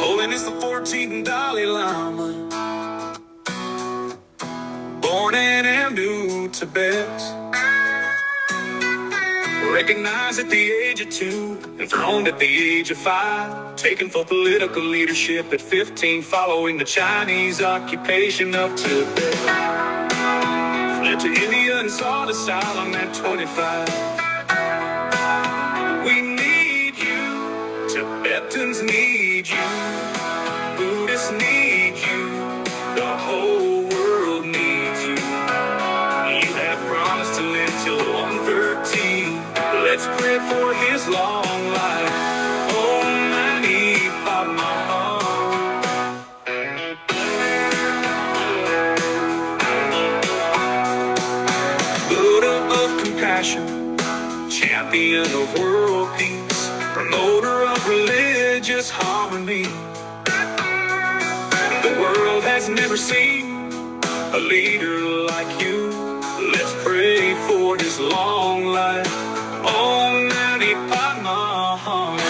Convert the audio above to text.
Holiness the 14th Dalai Lama, born in a new Tibet, recognized at the age of 2, enthroned at the age of 5, taken for political leadership at 15, following the Chinese occupation of Tibet, fled to India and sought asylum at 25. We need you, Tibetans need you, Buddhists need you, the whole world needs you. You have promised to live till 113. Let's pray for his long life. Oh, Mani Padma. Buddha of compassion, champion of world peace, promoter of religious harmony. The world has never seen a leader like you. Let's pray for his long life. Om Mani Padma.